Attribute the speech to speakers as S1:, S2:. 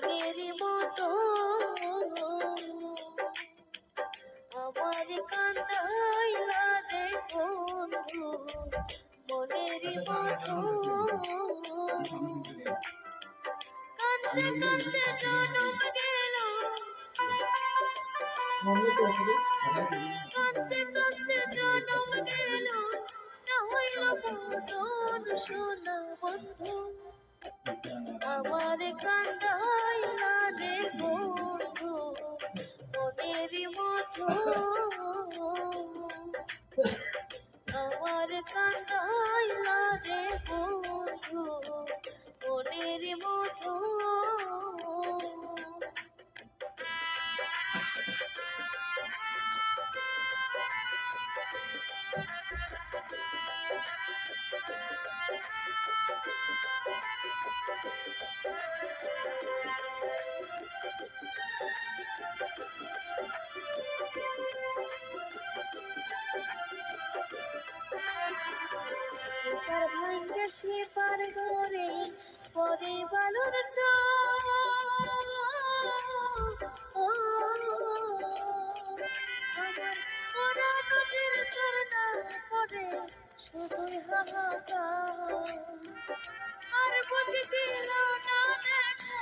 S1: মনের মতো আমার কান্দাইলা রে বন্ধু মনের মতো কান্দতে কান্দতে জনম গেল কান্দতে কান্দতে জনম গেল না হইল মরণ সোনা বন্ধু আমার কান্দাইলা রে বন্ধু মনের মতো আমার কান্দাইলা রে বন্ধু মনের মতো তার ভাঙ্গা সে পার করে পরে বালুর আমার পরা নদীর ঝর্ণা পরে শুধুই হাহাকার আর বুঝি দিল না দেখা